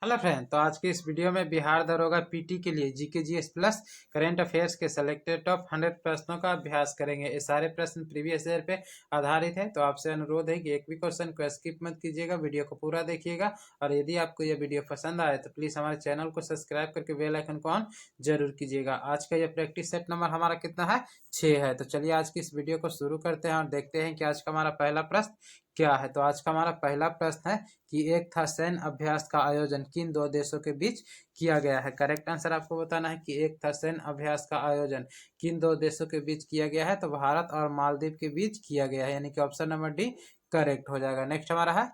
Hello friend, तो आज के इस वीडियो में बिहार दरोगा पीटी के लिए GK GS plus current affairs के सेलेक्टेड टॉप 100 प्रश्नों का अभ्यास करेंगे। ये सारे प्रश्न प्रीवियस ईयर पे आधारित है, तो आपसे अनुरोध है कि एक भी क्वेश्चन को स्किप मत कीजिएगा, वीडियो को पूरा देखिएगा। और यदि आपको यह वीडियो पसंद आए तो प्लीज़ हमारे चैनल को सब्सक्राइब करके बेल आइकन को ऑन जरूर कीजिएगा। आज का यह प्रैक्टिस सेट नंबर हमारा कितना है? 6 है। तो चलिए आज की इस वीडियो को शुरू करते हैं और देखते हैं कि आज का हमारा पहला प्रश्न क्या है। तो आज का हमारा पहला प्रश्न है कि एक था सैन्य अभ्यास का आयोजन किन दो देशों के बीच किया गया है। करेक्ट आंसर आपको बताना है कि एक था सैन्य अभ्यास का आयोजन किन दो देशों के बीच किया गया है। तो भारत और मालदीव के बीच किया गया है, यानी कि ऑप्शन नंबर डी करेक्ट हो जाएगा। नेक्स्ट हमारा है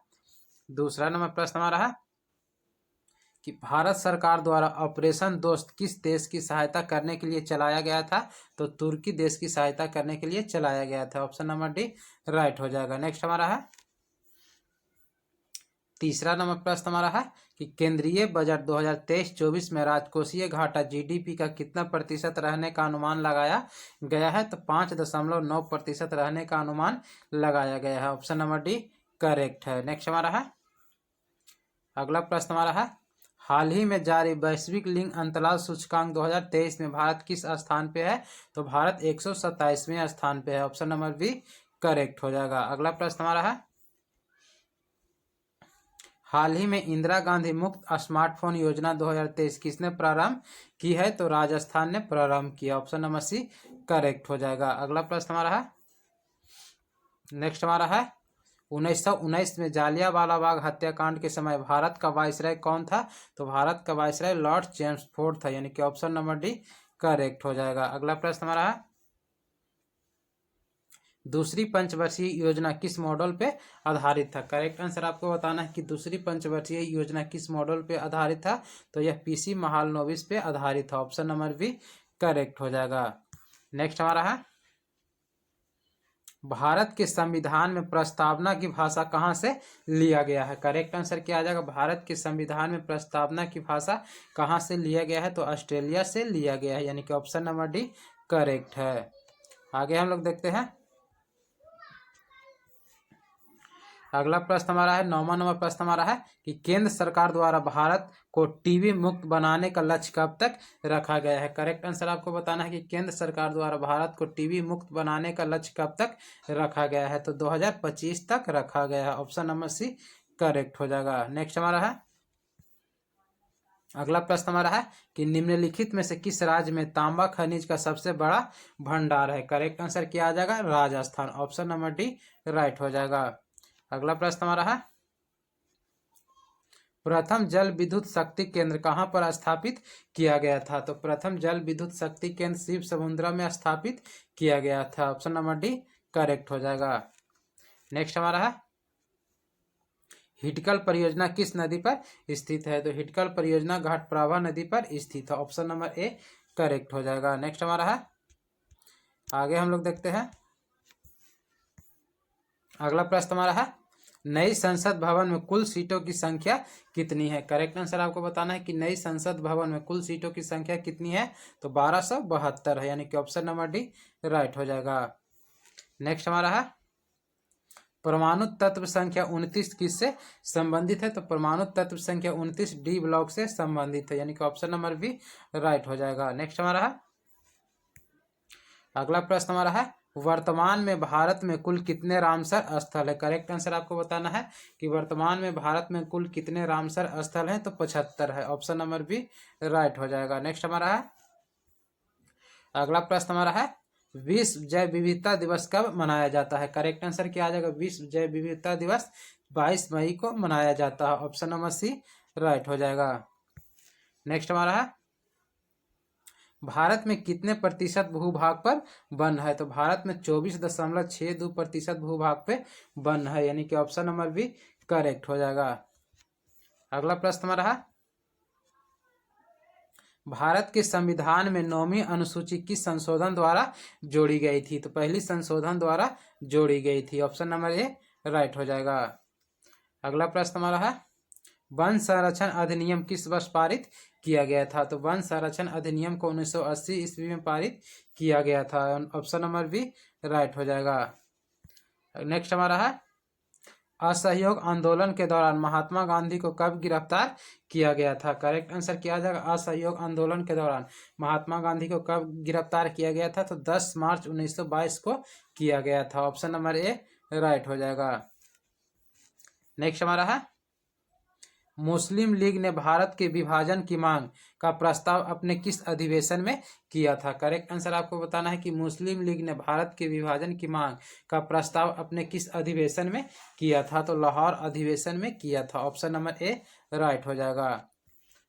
दूसरा नंबर प्रश्न हमारा है कि भारत सरकार द्वारा ऑपरेशन दोस्त किस देश की सहायता करने के लिए चलाया गया था। तो तुर्की देश की सहायता करने के लिए चलाया गया था। ऑप्शन नंबर डी राइट हो जाएगा। नेक्स्ट हमारा है तीसरा नंबर प्रश्न हमारा है कि केंद्रीय बजट 2023-24 में राजकोषीय घाटा जीडीपी का कितना प्रतिशत रहने का अनुमान लगाया गया है। तो 5.9% रहने का अनुमान लगाया गया है। ऑप्शन नंबर डी करेक्ट है। नेक्स्ट हमारा है अगला प्रश्न हमारा है हाल ही में जारी वैश्विक लिंग अंतराल सूचकांक 2023 में भारत किस स्थान पे है। तो भारत 127वें स्थान पे है। ऑप्शन नंबर बी करेक्ट हो जाएगा। अगला प्रश्न हमारा है हाल ही में इंदिरा गांधी मुफ्त स्मार्टफोन योजना 2023 किसने प्रारंभ की है। तो राजस्थान ने प्रारंभ किया। ऑप्शन नंबर सी करेक्ट हो जाएगा। अगला प्रश्न हमारा है नेक्स्ट हमारा है 1919 में जालियांवाला बाग हत्याकांड के समय भारत का वायसराय कौन था। तो भारत का वायसराय लॉर्ड चेम्सफोर्ड था, यानी कि ऑप्शन नंबर डी करेक्ट हो जाएगा। अगला प्रश्न हमारा है दूसरी पंचवर्षीय योजना किस मॉडल पे आधारित था। करेक्ट आंसर आपको बताना है कि दूसरी पंचवर्षीय योजना किस मॉडल पे आधारित था। तो यह पीसी महालनोबिस पे आधारित था। ऑप्शन नंबर बी करेक्ट हो जाएगा। नेक्स्ट हमारा है भारत के संविधान में प्रस्तावना की भाषा कहाँ से लिया गया है। करेक्ट आंसर क्या आ जाएगा भारत के संविधान में प्रस्तावना की भाषा कहाँ से लिया गया है। तो ऑस्ट्रेलिया से लिया गया है, यानी कि ऑप्शन नंबर डी करेक्ट है। आगे हम लोग देखते हैं अगला प्रश्न हमारा है 9वां नंबर प्रश्न हमारा है कि केंद्र सरकार द्वारा भारत को टीबी मुक्त बनाने का लक्ष्य कब तक रखा गया है। करेक्ट आंसर आपको बताना है कि केंद्र सरकार द्वारा भारत को टीबी मुक्त बनाने का लक्ष्य कब तक रखा गया है। तो 2025 तक रखा गया है। ऑप्शन नंबर सी करेक्ट हो जाएगा। नेक्स्ट हमारा है अगला प्रश्न हमारा है कि निम्नलिखित में से किस राज्य में तांबा खनिज का सबसे बड़ा भंडार है। करेक्ट आंसर क्या आ जाएगा Rajasthan. Option number D right हो जाएगा। अगला प्रश्न हमारा है प्रथम जल विद्युत शक्ति केंद्र कहाँ पर स्थापित किया गया था। तो प्रथम जल विद्युत शक्ति केंद्र शिव समुद्रा में स्थापित किया गया था। ऑप्शन नंबर डी करेक्ट हो जाएगा। नेक्स्ट हमारा है हिटकल परियोजना किस नदी पर स्थित है। तो हिटकल परियोजना घाटप्रभा नदी पर स्थित है। ऑप्शन नंबर ए करेक्ट हो जाएगा। नेक्स्ट हमारा है आगे हम लोग देखते हैं अगला प्रश्न हमारा है नई संसद भवन में कुल सीटों की संख्या कितनी है। करेक्ट आंसर आपको बताना है कि नई संसद भवन में कुल सीटों की संख्या कितनी है। तो 1272 है, यानी कि ऑप्शन नंबर डी राइट हो जाएगा। नेक्स्ट हमारा है परमाणु तत्व संख्या 29 किससे संबंधित है। तो परमाणु तत्व संख्या 29 डी ब्लॉक से संबंधित है, यानी कि ऑप्शन नंबर बी राइट हो जाएगा। नेक्स्ट हमारा है अगला प्रश्न हमारा है वर्तमान में भारत में कुल कितने रामसर स्थल है। करेक्ट आंसर आपको बताना है कि वर्तमान में भारत में कुल कितने रामसर स्थल हैं। तो 75 है। ऑप्शन नंबर बी राइट हो जाएगा। नेक्स्ट हमारा है अगला प्रश्न हमारा है विश्व जैव विविधता दिवस कब मनाया जाता है। करेक्ट आंसर क्या आ जाएगा विश्व जैव विविधता दिवस 22 मई को मनाया जाता है। ऑप्शन नंबर सी राइट हो जाएगा। नेक्स्ट हमारा है भारत में कितने प्रतिशत भूभाग पर वन है। तो भारत में 24.62% भूभाग पे वन है, यानी कि ऑप्शन नंबर बी करेक्ट हो जाएगा। अगला प्रश्न हमारा है भारत के संविधान में 9वीं अनुसूची किस संशोधन द्वारा जोड़ी गई थी। तो पहली संशोधन द्वारा जोड़ी गई थी। ऑप्शन नंबर ए राइट हो जाएगा। अगला प्रश्न हमारा है वन संरक्षण अधिनियम किस वर्ष पारित किया गया था। तो वन संरक्षण अधिनियम को 1980 ईस्वी में पारित किया गया था। ऑप्शन नंबर बी राइट हो जाएगा। नेक्स्ट हमारा है असहयोग आंदोलन के दौरान महात्मा गांधी को कब गिरफ्तार किया गया था? करेक्ट आंसर किया जाएगा असहयोग आंदोलन के दौरान महात्मा गांधी को कब गिरफ्तार किया गया था? तो 10 मार्च 1922 को किया गया था। ऑप्शन नंबर ए राइट हो जाएगा। नेक्स्ट हमारा है, मुस्लिम लीग ने भारत के विभाजन की मांग का प्रस्ताव अपने किस अधिवेशन में किया था? करेक्ट आंसर आपको बताना है कि मुस्लिम लीग ने भारत के विभाजन की मांग का प्रस्ताव अपने किस अधिवेशन में किया था? तो लाहौर अधिवेशन में किया था। ऑप्शन नंबर ए राइट हो जाएगा।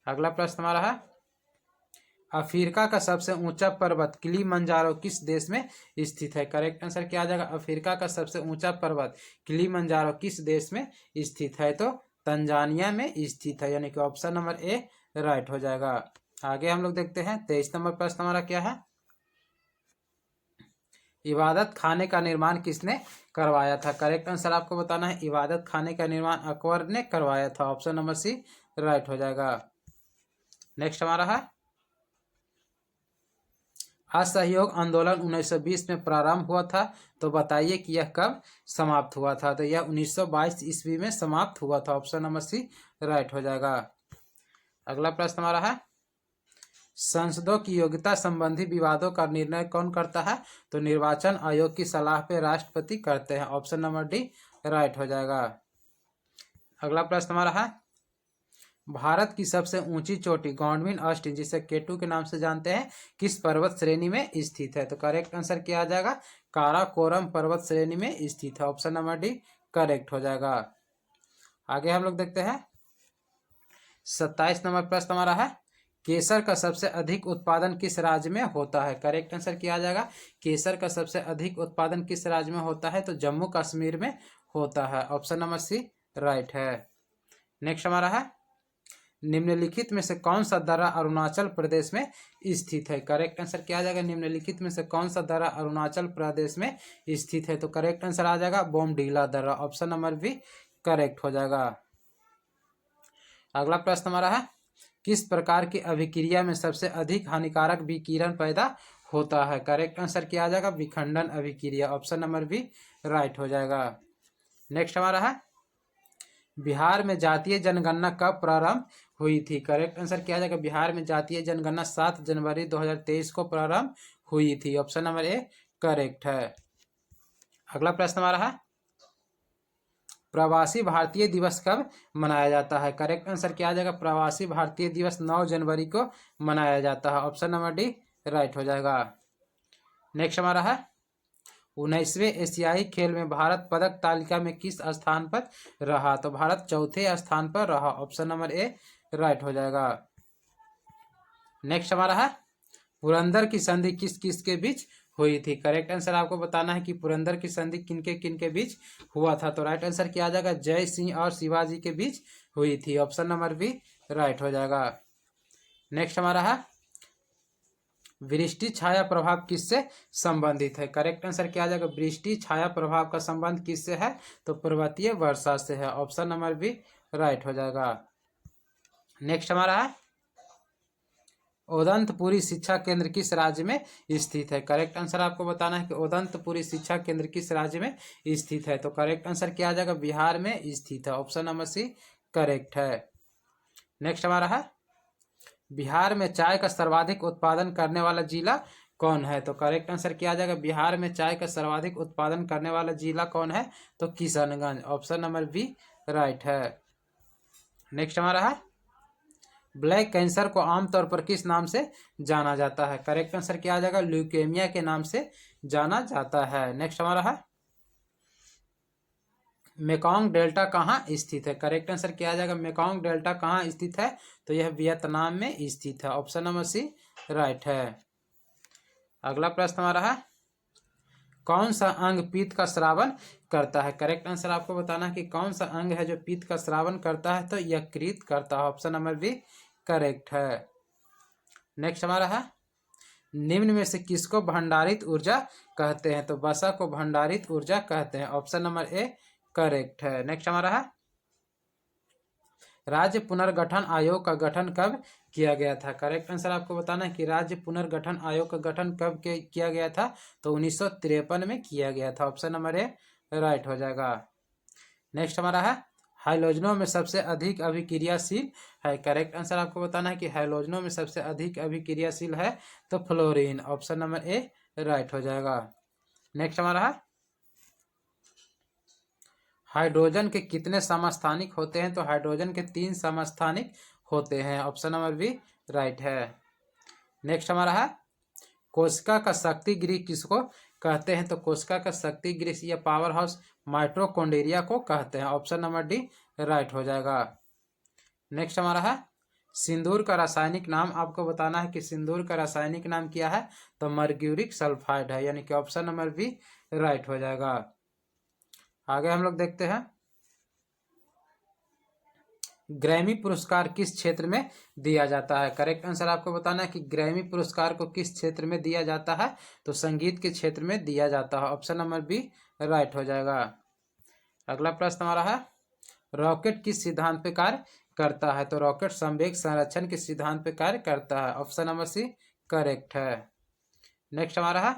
अगला प्रश्न हमारा है, अफ्रीका का सबसे ऊंचा पर्वत किलिमंजारो किस देश में स्थित है? करेक्ट आंसर क्या आ जाएगा? अफ्रीका का सबसे ऊंचा पर्वत किलिमंजारो किस देश में स्थित है? तो तंजानिया में स्थित है, यानी कि ऑप्शन नंबर ए राइट हो जाएगा। आगे हम लोग देखते हैं 23 नंबर प्रश्न हमारा क्या है, इबादत खाने का निर्माण किसने करवाया था? करेक्ट आंसर आपको बताना है, इबादत खाने का निर्माण अकबर ने करवाया था। ऑप्शन नंबर सी राइट हो जाएगा। नेक्स्ट हमारा है, असहयोग आंदोलन 1920 में प्रारंभ हुआ था, तो बताइए कि यह कब समाप्त हुआ था? तो यह 1922 ईस्वी में समाप्त हुआ था। ऑप्शन नंबर सी राइट हो जाएगा। अगला प्रश्न हमारा है, संसदों की योग्यता संबंधी विवादों का निर्णय कौन करता है? तो निर्वाचन आयोग की सलाह पे राष्ट्रपति करते हैं। ऑप्शन नंबर डी राइट हो जाएगा। अगला प्रश्न हमारा है, भारत की सबसे ऊंची चोटी गॉडविन ऑस्टिन, जिसे केटू के नाम से जानते हैं, किस पर्वत श्रेणी में स्थित है? तो करेक्ट आंसर क्या आ जाएगा? काराकोरम पर्वत श्रेणी में स्थित है। ऑप्शन नंबर डी करेक्ट हो जाएगा। आगे हम लोग देखते हैं 27 नंबर प्रश्न हमारा है, केसर का सबसे अधिक उत्पादन किस राज्य में होता है? करेक्ट आंसर क्या आ जाएगा? केसर का सबसे अधिक उत्पादन किस राज्य में होता है? तो जम्मू कश्मीर में होता है। ऑप्शन नंबर सी राइट है। नेक्स्ट हमारा है, निम्नलिखित में से कौन सा दर्रा अरुणाचल प्रदेश में स्थित है? करेक्ट आंसर क्या आ जाएगा? निम्नलिखित में से कौन सा दर्रा अरुणाचल प्रदेश में स्थित है? तो करेक्ट आंसर आ जाएगा बोमडीला दर्रा। ऑप्शन नंबर बी करेक्ट हो जाएगा। अगला प्रश्न हमारा है, किस प्रकार की अभिक्रिया में सबसे अधिक हानिकारक विकिरण पैदा होता है? करेक्ट आंसर क्या आ जाएगा? विखंडन अभिक्रिया। ऑप्शन नंबर बी राइट हो जाएगा। नेक्स्ट हमारा है, बिहार में जातीय जनगणना कब प्रारंभ हुई थी? करेक्ट आंसर क्या आ जाएगा? बिहार में जातीय जनगणना 7 जनवरी 2023 को प्रारंभ हुई थी। ऑप्शन नंबर ए करेक्ट है। अगला प्रश्न हमारा है, प्रवासी भारतीय दिवस कब मनाया जाता है? करेक्ट आंसर क्या आ जाएगा? प्रवासी भारतीय दिवस 9 जनवरी को मनाया जाता है। ऑप्शन नंबर डी राइट हो जाएगा। नेक्स्ट हमारा है, 19वें एशियाई खेल में भारत पदक तालिका में किस स्थान पर रहा? तो भारत चौथे स्थान पर रहा। ऑप्शन नंबर ए राइट हो जाएगा। नेक्स्ट हमारा है, पुरंदर की संधि किस किस के बीच हुई थी? करेक्ट आंसर आपको बताना है कि पुरंदर की संधि किन के बीच हुआ था? तो राइट आंसर क्या आ जाएगा? जय सिंह और शिवाजी के बीच हुई थी। ऑप्शन नंबर बी राइट हो जाएगा। नेक्स्ट हमारा है, वृष्टि छाया प्रभाव किससे संबंधित है? करेक्ट आंसर क्या आ जाएगा? वृष्टि छाया प्रभाव का संबंध किससे है? तो पर्वतीय वर्षा से है। ऑप्शन नंबर बी राइट हो जाएगा। नेक्स्ट हमारा है, उदंतपुरी शिक्षा केंद्र किस राज्य में स्थित है? करेक्ट आंसर आपको बताना है कि उदंतपुरी शिक्षा केंद्र किस राज्य में स्थित है? तो करेक्ट आंसर क्या आ जाएगा? बिहार में स्थित है। ऑप्शन नंबर सी करेक्ट है। नेक्स्ट हमारा है, बिहार में चाय का सर्वाधिक उत्पादन करने वाला जिला कौन है? तो करेक्ट आंसर क्या आ जाएगा? बिहार में चाय का सर्वाधिक उत्पादन करने वाला जिला कौन है? तो Kishanganj. Option number B right है। नेक्स्ट हमारा है, ब्लैक कैंसर को आमतौर पर किस नाम से जाना जाता है? करेक्ट आंसर क्या आ जाएगा? ल्यूकेमिया के नाम से जाना जाता है। नेक्स्ट हमारा है, मेकोंग डेल्टा कहाँ स्थित है? करेक्ट आंसर क्या आ जाएगा? मेकोंग डेल्टा कहाँ स्थित है? तो यह वियतनाम में स्थित है। ऑप्शन नंबर सी राइट है। अगला प्रश्न हमारा है, कौन सा अंग पित्त का स्रावन करता है? करेक्ट आंसर आपको बताना है कि कौन सा अंग है जो पित्त का स्रावन करता है? तो यकृत करता है। ऑप्शन नंबर बी करेक्ट है। नेक्स्ट हमारा है, निम्न में से किसको भंडारित ऊर्जा कहते हैं? तो वसा को भंडारित ऊर्जा कहते हैं। ऑप्शन नंबर ए करेक्ट है। नेक्स्ट हमारा है, राज्य पुनर्गठन आयोग का गठन कब किया गया था? करेक्ट आंसर आपको बताना है कि राज्य पुनर्गठन आयोग का गठन कब किया गया था? तो 1953 में किया गया था। ऑप्शन नंबर ए राइट हो जाएगा। नेक्स्ट हमारा है हाइलोजनों में सबसे अधिक अभिक्रियाशील है। करेक्ट आंसर आपको बताना है कि हाइलोजनों में सबसे अधिक अभिक्रियाशील है तो fluorine, option number A right हो जाएगा। नेक्स्ट हमारा है हाइड्रोजन के कितने समस्थानिक होते हैं, तो हाइड्रोजन के 3 समस्थानिक होते हैं, ऑप्शन नंबर बी राइट है। नेक्स्ट हमारा है कोशिका का शक्ति गृह किसको कहते हैं, तो कोशिका का शक्ति गृह या पावर हाउस माइटोकॉन्ड्रिया को कहते हैं, ऑप्शन नंबर डी राइट हो जाएगा। नेक्स्ट हमारा है सिंदूर का रासायनिक नाम आपको बताना है कि सिंदूर का रासायनिक नाम क्या है, तो मर्क्यूरिक सल्फाइड है, यानी कि ऑप्शन नंबर बी राइट हो जाएगा। आगे हम लोग देखते हैं ग्रैमी पुरस्कार किस क्षेत्र में दिया जाता है। करेक्ट आंसर आपको बताना है कि ग्रैमी पुरस्कार को किस क्षेत्र में दिया जाता है, तो संगीत के क्षेत्र में दिया जाता है, ऑप्शन नंबर बी राइट हो जाएगा। अगला प्रश्न हमारा है रॉकेट किस सिद्धांत पे कार्य करता है, तो रॉकेट संवेग संरक्षण के सिद्धांत पे कार्य करता है, ऑप्शन नंबर सी करेक्ट है। नेक्स्ट हमारा है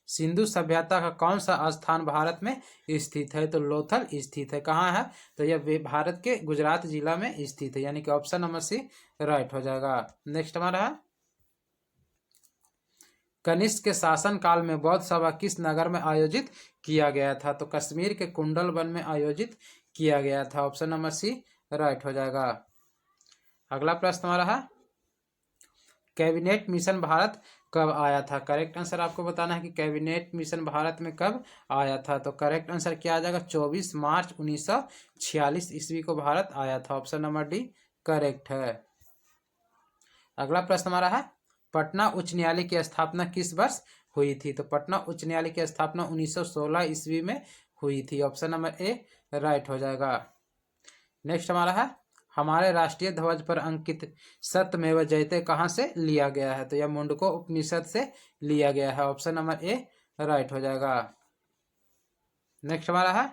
सिंधु सभ्यता का कौन सा स्थान भारत में स्थित है, तो लोथल स्थित है, कहाँ है, तो यह भारत के गुजरात जिला में स्थित है, यानी कि ऑप्शन नंबर सी राइट हो जाएगा। नेक्स्ट हमारा है कनिष्क के शासन काल में बौद्ध सभा किस नगर में आयोजित किया गया था, तो कश्मीर के कुंडल वन में आयोजित किया गया था, ऑप्शन नंबर सी राइट हो जाएगा। अगला प्रश्न हमारा है कैबिनेट मिशन भारत कब आया था। करेक्ट आंसर आपको बताना है कि कैबिनेट मिशन भारत में कब आया था, तो करेक्ट आंसर क्या आ जाएगा 24 मार्च 1946 ईस्वी को भारत आया था, ऑप्शन नंबर डी करेक्ट है। अगला प्रश्न हमारा है पटना उच्च न्यायालय की स्थापना किस वर्ष हुई थी, तो पटना उच्च न्यायालय की स्थापना 1916 ईस्वी में हुई थी, ऑप्शन नंबर ए राइट हो जाएगा। नेक्स्ट हमारा है हमारे राष्ट्रीय ध्वज पर अंकित सत्यमेव जयते कहाँ से लिया गया है, तो यह मुंडको उपनिषद से लिया गया है, ऑप्शन नंबर ए राइट हो जाएगा। नेक्स्ट हमारा है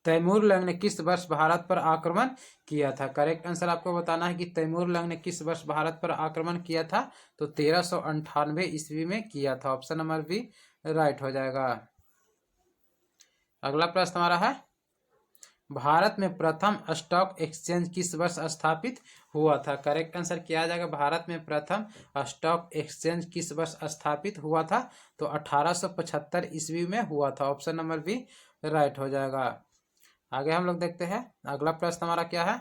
तैमूर लंग ने किस वर्ष भारत पर आक्रमण किया था। करेक्ट आंसर आपको बताना है कि तैमूर लंग ने किस वर्ष भारत पर आक्रमण किया था, तो 1398 ईस्वी में किया था, ऑप्शन नंबर बी राइट हो जाएगा। अगला प्रश्न हमारा है भारत में प्रथम स्टॉक एक्सचेंज किस वर्ष स्थापित हुआ था। करेक्ट आंसर क्या आ जाएगा भारत में प्रथम स्टॉक एक्सचेंज किस वर्ष स्थापित हुआ था, तो 1875 ईस्वी में हुआ था, ऑप्शन नंबर बी राइट हो जाएगा। आगे हम लोग देखते हैं अगला प्रश्न हमारा क्या है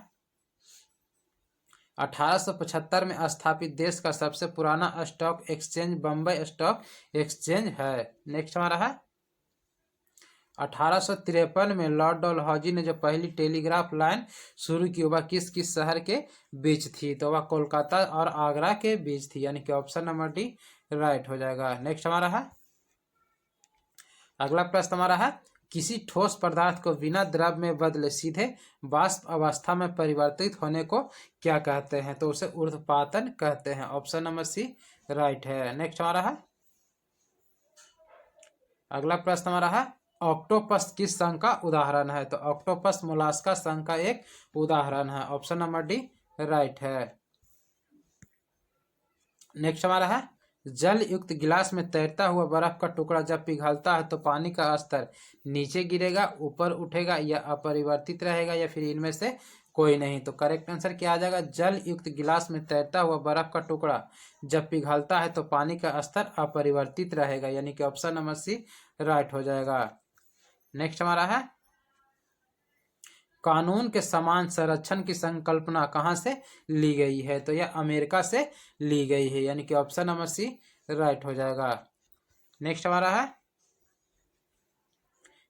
1875 में स्थापित देश का सबसे पुराना stock exchange Bombay stock exchange है। नेक्स्ट हमारा है 1853 में लॉर्ड डलहौजी ने जो पहली टेलीग्राफ लाइन शुरू की वह किस किस शहर के बीच थी, तो वह कोलकाता और आगरा के बीच थी, यानी कि ऑप्शन नंबर डी राइट हो जाएगा। नेक्स्ट हमारा है अगला प्रश्न हमारा है किसी ठोस पदार्थ को बिना द्रव में बदले सीधे वाष्प अवस्था में परिवर्तित होने को क्या कहते हैं, तो उसे ऊर्ध्वपातन कहते हैं, ऑप्शन नंबर सी राइट है। नेक्स्ट हमारा है अगला प्रश्न हमारा है ऑक्टोपस किस संघ का उदाहरण है, तो ऑक्टोपस मोलास्का संघ का एक उदाहरण है, ऑप्शन नंबर डी राइट है। नेक्स्ट हमारा है जल युक्त गिलास में तैरता हुआ बर्फ का टुकड़ा जब पिघलता है तो पानी का स्तर नीचे गिरेगा, ऊपर उठेगा या अपरिवर्तित रहेगा या फिर इनमें से कोई नहीं, तो करेक्ट आंसर क्या आ जाएगा जल युक्त गिलास में तैरता हुआ बर्फ का टुकड़ा जब पिघलता है तो पानी का स्तर अपरिवर्तित रहेगा, यानी कि ऑप्शन नंबर सी राइट हो जाएगा। नेक्स्ट हमारा है कानून के समान संरक्षण की संकल्पना कहाँ से ली गई है, तो यह अमेरिका से ली गई है, यानी कि ऑप्शन नंबर सी राइट हो जाएगा। नेक्स्ट हमारा है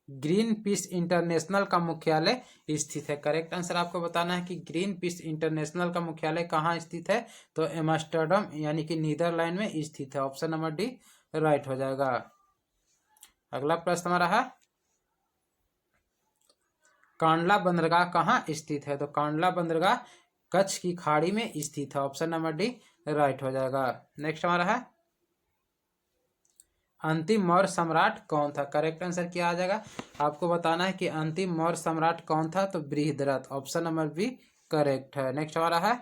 ग्रीन पीस इंटरनेशनल का मुख्यालय स्थित है। करेक्ट आंसर आपको बताना है कि ग्रीन पीस इंटरनेशनल का मुख्यालय कहाँ स्थित है, तो एम्स्टर्डम यानी कि नीदरलैंड में स्थित है, ऑप्शन नंबर डी राइट हो जाएगा। अगला प्रश्न हमारा है कांडला बंदरगाह कहाँ स्थित है, तो कांडला बंदरगाह कच्छ की खाड़ी में स्थित है, ऑप्शन नंबर डी राइट हो जाएगा। नेक्स्ट हमारा है अंतिम मौर्य सम्राट कौन था। करेक्ट आंसर क्या आ जाएगा आपको बताना है कि अंतिम मौर्य सम्राट कौन था, तो Brihadratha, option number B correct है। नेक्स्ट हमारा है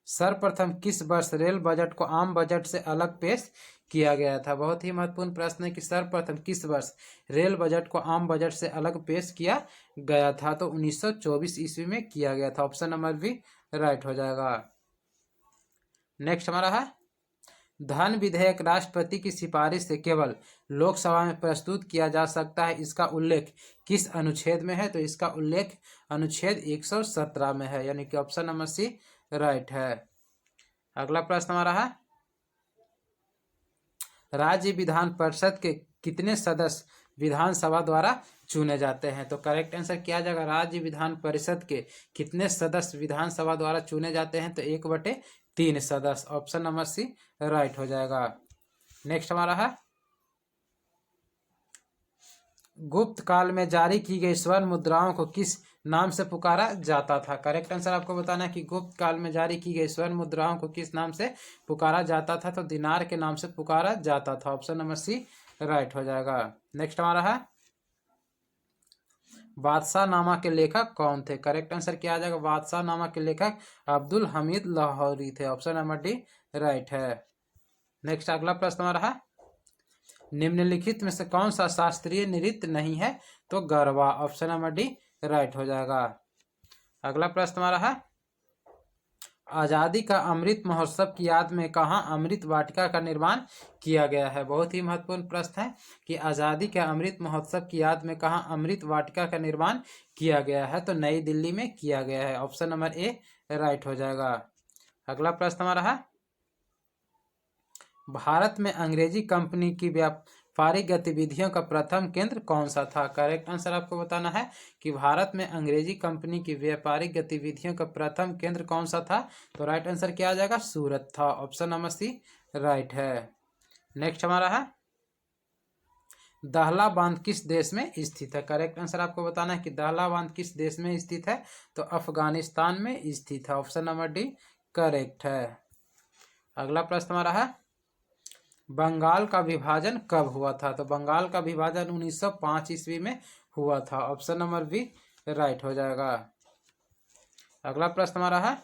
सर्वप्रथम किस वर्ष रेल बजट को आम बजट से अलग पेश किया गया था। बहुत ही महत्वपूर्ण प्रश्न है कि सर्वप्रथम किस वर्ष रेल बजट को आम बजट से अलग पेश किया गया था? तो 1924 ईस्वी में किया गया था। ऑप्शन नंबर बी राइट हो जाएगा। नेक्स्ट हमारा है धन विधेयक राष्ट्रपति की सिफारिश से केवल लोकसभा में प्रस्तुत किया जा सकता है, इसका उल्लेख किस अनुच्छेद में है? तो इसका उल्लेख अनुच्छेद 117 में है, यानी कि ऑप्शन नंबर सी राइट है। अगला प्रश्न हमारा है राज्य विधान परिषद के कितने सदस्य विधानसभा द्वारा चुने जाते हैं? तो करेक्ट आंसर क्या जाएगा? राज्य विधान परिषद के कितने सदस्य विधानसभा द्वारा चुने जाते हैं? तो 1/3 सदस्य। ऑप्शन नंबर सी राइट हो जाएगा। नेक्स्ट हमारा है गुप्त काल में जारी की गई स्वर्ण मुद्राओं को किस नाम से पुकारा जाता था? करेक्ट आंसर आपको बताना है कि गुप्त काल में जारी की गई स्वर्ण मुद्राओं को किस नाम से पुकारा जाता था? तो दिनार के नाम से पुकारा जाता था। ऑप्शन नंबर सी राइट हो जाएगा। नेक्स्ट हमारा है बादशाह नामा के लेखक कौन थे? करेक्ट आंसर क्या आ जाएगा? बादशाह नामा के लेखक अब्दुल हमीद लाहौरी थे। ऑप्शन नंबर डी राइट है। नेक्स्ट अगला प्रश्न हमारा है निम्नलिखित में से कौन सा शास्त्रीय नृत्य नहीं है? तो garba. Option number D right हो जाएगा। अगला प्रश्न हमारा है आजादी का अमृत महोत्सव की याद में कहाँ अमृत वाटिका का निर्माण किया गया है? बहुत ही महत्वपूर्ण प्रश्न है कि आजादी के अमृत महोत्सव की याद में कहाँ अमृत वाटिका का निर्माण किया गया है? तो नई दिल्ली में किया गया है। ऑप्शन नंबर ए राइट हो जाएगा। अगला प्रश्न हमारा है भारत में अंग्रेजी कंपनी की व्यापारिक गतिविधियों का प्रथम केंद्र कौन सा था? करेक्ट आंसर आपको बताना है कि भारत में अंग्रेजी कंपनी की व्यापारिक गतिविधियों का प्रथम केंद्र कौन सा था? तो राइट आंसर क्या आ जाएगा? सूरत था। ऑप्शन नंबर सी राइट है। नेक्स्ट हमारा है दाहला बांध किस देश में स्थित है? करेक्ट आंसर आपको बताना है कि दाहला बांध किस देश में स्थित है? तो अफगानिस्तान में स्थित है। ऑप्शन नंबर डी करेक्ट है। अगला प्रश्न हमारा है बंगाल का विभाजन कब हुआ था? तो बंगाल का विभाजन 1905 ईस्वी में हुआ था। ऑप्शन नंबर बी राइट हो जाएगा। अगला प्रश्न हमारा है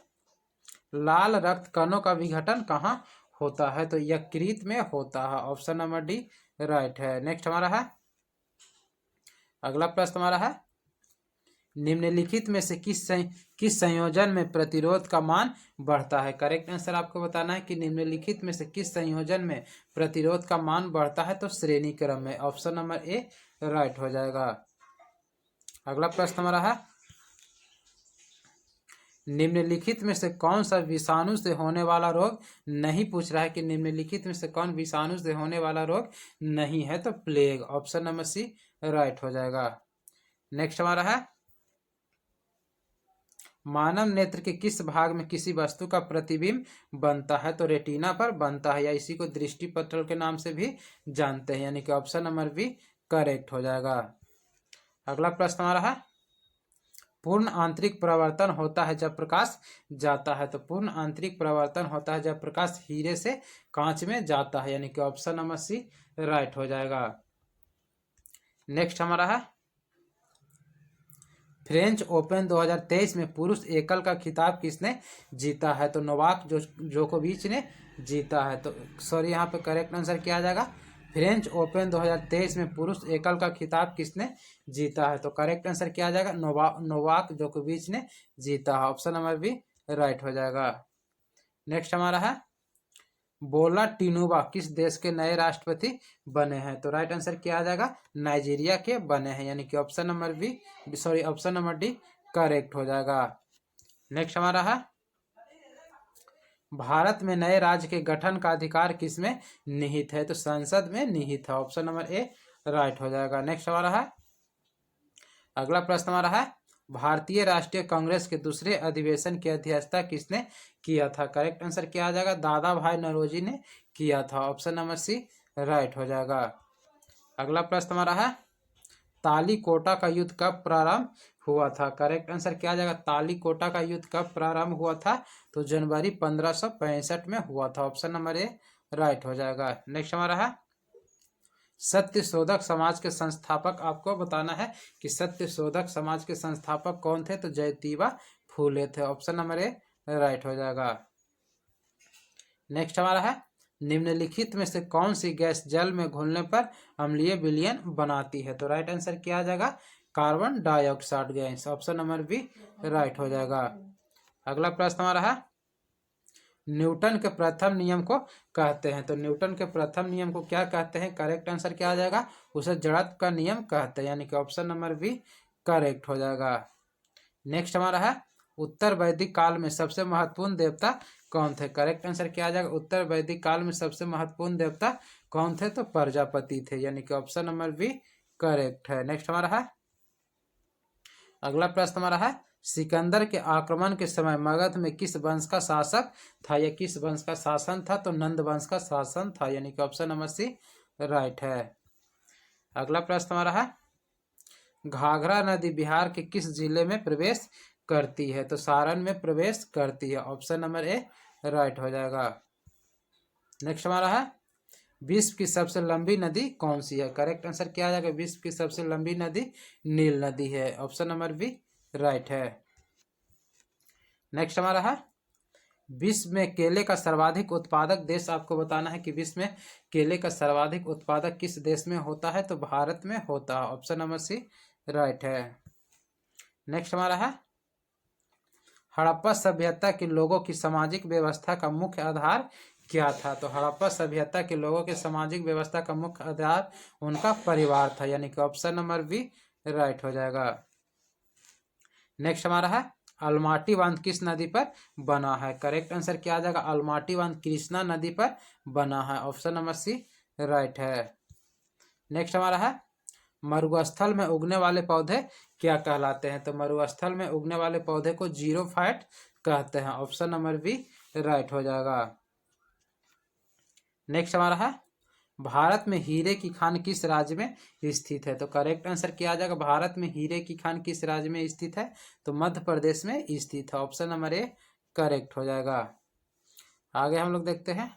लाल रक्त कणों का विघटन कहाँ होता है? तो यकृत में होता है। ऑप्शन नंबर डी राइट है। नेक्स्ट हमारा है अगला प्रश्न हमारा है निम्नलिखित में से किस संयोजन में प्रतिरोध का मान बढ़ता है? करेक्ट आंसर आपको बताना है कि निम्नलिखित में से किस संयोजन में प्रतिरोध का मान बढ़ता है? तो श्रेणी क्रम में। ऑप्शन नंबर ए राइट हो जाएगा। अगला प्रश्न हमारा है निम्नलिखित में से कौन सा विषाणु से होने वाला रोग नहीं पूछ रहा है कि निम्नलिखित में से कौन विषाणु से होने वाला रोग नहीं है? तो plague. Option number C right हो जाएगा। नेक्स्ट हमारा है मानव नेत्र के किस भाग में किसी वस्तु का प्रतिबिंब बनता है? तो रेटिना पर बनता है, या इसी को दृष्टि पटल के नाम से भी जानते हैं, यानी कि ऑप्शन नंबर बी करेक्ट हो जाएगा। अगला प्रश्न हमारा है पूर्ण आंतरिक परावर्तन होता है जब प्रकाश जाता है? तो पूर्ण आंतरिक परावर्तन होता है जब प्रकाश हीरे से कांच में जाता है, यानी कि ऑप्शन नंबर सी राइट हो जाएगा। नेक्स्ट हमारा है फ्रेंच ओपन 2023 में पुरुष एकल का खिताब किसने जीता है? तो नोवाक जोकोविच ने जीता है। तो सॉरी यहाँ पे करेक्ट आंसर क्या आ जाएगा? फ्रेंच ओपन 2023 में पुरुष एकल का खिताब किसने जीता है? तो करेक्ट आंसर क्या आ जाएगा? नोवाक जोकोविच ने जीता है। ऑप्शन नंबर बी राइट हो जाएगा। नेक्स्ट हमारा है बोला टिनुबा किस देश के नए राष्ट्रपति बने हैं? तो राइट आंसर क्या आ जाएगा? नाइजीरिया के बने हैं, यानी कि ऑप्शन नंबर डी करेक्ट हो जाएगा। नेक्स्ट हमारा है भारत में नए राज्य के गठन का अधिकार किसमें निहित है? तो संसद में निहित है। ऑप्शन नंबर ए राइट हो जाएगा। नेक्स्ट हमारा है अगला प्रश्न हमारा है भारतीय राष्ट्रीय कांग्रेस के दूसरे अधिवेशन की अध्यक्षता किसने किया था? करेक्ट आंसर क्या आ जाएगा? दादा भाई नौरोजी ने किया था। ऑप्शन नंबर सी राइट हो जाएगा। अगला प्रश्न हमारा है तालीकोटा का युद्ध कब प्रारंभ हुआ था? करेक्ट आंसर क्या आ जाएगा? तालीकोटा का युद्ध कब प्रारंभ हुआ था? तो जनवरी 1565 में हुआ था। ऑप्शन नंबर ए राइट हो जाएगा। नेक्स्ट हमारा है सत्यशोधक समाज के संस्थापक आपको बताना है कि सत्यशोधक समाज के संस्थापक कौन थे? तो ज्योतिबा फूले थे। ऑप्शन नंबर ए राइट हो जाएगा। नेक्स्ट हमारा है निम्नलिखित में से कौन सी गैस जल में घुलने पर अम्लीय विलयन बनाती है? तो राइट आंसर क्या आ जाएगा? Carbon dioxide gas. Option number B right हो जाएगा। अगला प्रश्न हमारा है, न्यूटन के प्रथम नियम को कहते हैं। तो न्यूटन के प्रथम नियम को क्या कहते हैं? करेक्ट आंसर क्या आ जाएगा? उसे जड़त्व का नियम कहते हैं, यानी कि ऑप्शन नंबर बी करेक्ट हो जाएगा। नेक्स्ट हमारा है, उत्तर वैदिक काल में सबसे महत्वपूर्ण देवता कौन थे? करेक्ट आंसर क्या आ जाएगा? उत्तर वैदिक काल में सबसे महत्वपूर्ण देवता कौन थे? तो प्रजापति थे, यानी कि ऑप्शन नंबर बी करेक्ट है। नेक्स्ट हमारा है, अगला प्रश्न हमारा है, सिकंदर के आक्रमण के समय मगध में किस वंश का शासक था? या किस वंश का शासन था? तो नंद वंश का शासन था, यानी कि ऑप्शन नंबर सी राइट है। अगला प्रश्न हमारा है, घाघरा नदी बिहार के किस जिले में प्रवेश करती है? तो सारण में प्रवेश करती है, ऑप्शन नंबर ए राइट हो जाएगा। नेक्स्ट हमारा है, विश्व की सबसे लंबी नदी कौन सी है? करेक्ट आंसर क्या आ जाएगा? विश्व की सबसे लंबी नदी नील नदी है, ऑप्शन नंबर बी राइट है। नेक्स्ट हमारा है, विश्व में केले का सर्वाधिक उत्पादक देश आपको बताना है कि विश्व में केले का सर्वाधिक उत्पादक किस देश में होता है? तो भारत में होता है, ऑप्शन नंबर सी राइट है। नेक्स्ट हमारा है, हड़प्पा सभ्यता के लोगों की सामाजिक व्यवस्था का मुख्य आधार क्या था? तो हड़प्पा सभ्यता के लोगों के सामाजिक व्यवस्था का मुख्य आधार उनका परिवार था, यानी कि ऑप्शन नंबर बी राइट हो जाएगा। नेक्स्ट हमारा है, अलमाटी बांध किस नदी पर बना है? करेक्ट आंसर क्या आ जाएगा? अलमाटी बांध कृष्णा नदी पर बना है, ऑप्शन नंबर सी राइट है। नेक्स्ट हमारा है, मरुस्थल में उगने वाले पौधे क्या कहलाते हैं? तो मरुस्थल में उगने वाले पौधे को जीरोफाइट कहते हैं, ऑप्शन नंबर बी राइट हो जाएगा। नेक्स्ट हमारा है, भारत में हीरे की खान किस राज्य में स्थित है? तो करेक्ट आंसर क्या आ जाएगा? भारत में हीरे की खान किस राज्य में स्थित है? तो मध्य प्रदेश में स्थित है, ऑप्शन नंबर ए करेक्ट हो जाएगा। आगे हम लोग देखते हैं,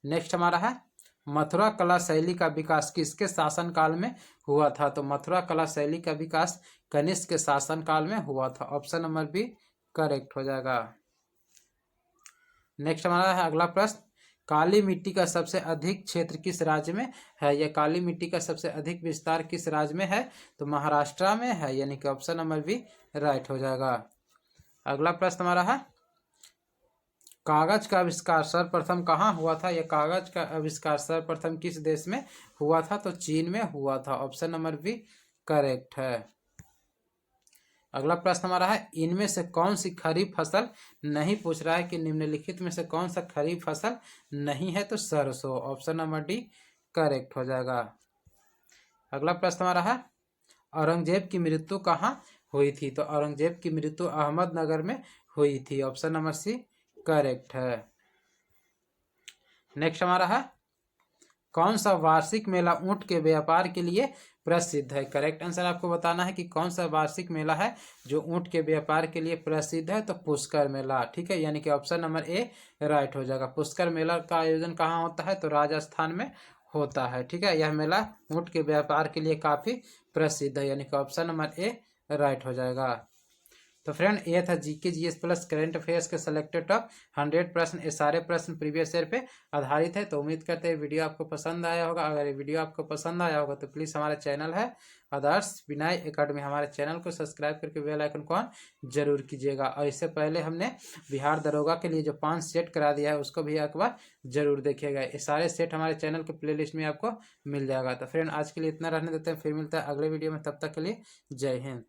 नेक्स्ट हमारा है, मथुरा कला शैली का विकास किसके शासनकाल में हुआ था? तो मथुरा कला शैली का विकास कनिष्क के शासनकाल में हुआ था, ऑप्शन नंबर बी करेक्ट हो जाएगा। नेक्स्ट हमारा है अगला प्रश्न, काली मिट्टी का सबसे अधिक क्षेत्र किस राज्य में है? या काली मिट्टी का सबसे अधिक विस्तार किस राज्य में है? तो महाराष्ट्र में है, यानी कि ऑप्शन नंबर बी राइट हो जाएगा। अगला प्रश्न हमारा है, कागज का आविष्कार सर्वप्रथम कहाँ हुआ था? या कागज का आविष्कार सर्वप्रथम किस देश में हुआ था? तो चीन में हुआ था, ऑप्शन नंबर बी करेक्ट है। अगला प्रश्न हमारा है, इनमें से कौन सी खरीफ फसल नहीं पूछ रहा है कि निम्नलिखित में से कौन सा खरीफ फसल नहीं है? तो सरसों, ऑप्शन नंबर डी करेक्ट हो जाएगा। अगला प्रश्न हमारा है, औरंगजेब की मृत्यु कहाँ हुई थी? तो औरंगजेब की मृत्यु अहमदनगर में हुई थी, ऑप्शन नंबर सी करेक्ट है। नेक्स्ट हमारा है, कौन सा वार्षिक मेला ऊंट के व्यापार के लिए प्रसिद्ध है? करेक्ट आंसर आपको बताना है कि कौन सा वार्षिक मेला है जो ऊंट के व्यापार के लिए प्रसिद्ध है? तो पुष्कर मेला, ठीक है, यानी कि ऑप्शन नंबर ए राइट हो जाएगा। पुष्कर मेला का आयोजन कहाँ होता है? तो राजस्थान में होता है, ठीक है। यह मेला ऊंट के व्यापार के लिए काफी प्रसिद्ध है, यानी कि ऑप्शन नंबर ए राइट हो जाएगा। तो फ्रेंड, ये था GK GS plus current affairs के सिलेक्टेड टॉप 100 प्रश्न। ये सारे प्रश्न प्रीवियस ईयर पे आधारित है। तो उम्मीद करते हैं वीडियो आपको पसंद आया होगा। अगर ये वीडियो आपको पसंद आया होगा तो प्लीज़ हमारा चैनल है आदर्श विनय एकेडमी, हमारे चैनल को सब्सक्राइब करके बेल आइकन को ऑन जरूर कीजिएगा। और इससे पहले हमने बिहार दरोगा के लिए जो 5 सेट करा दिया है उसको भी एक बार जरूर देखिएगा। ये सारे सेट हमारे चैनल के प्लेलिस्ट में आपको मिल जाएगा। तो फ्रेंड, आज के लिए इतना रहने देते हैं, फिर मिलता है अगले वीडियो में। तब तक के लिए जय हिंद।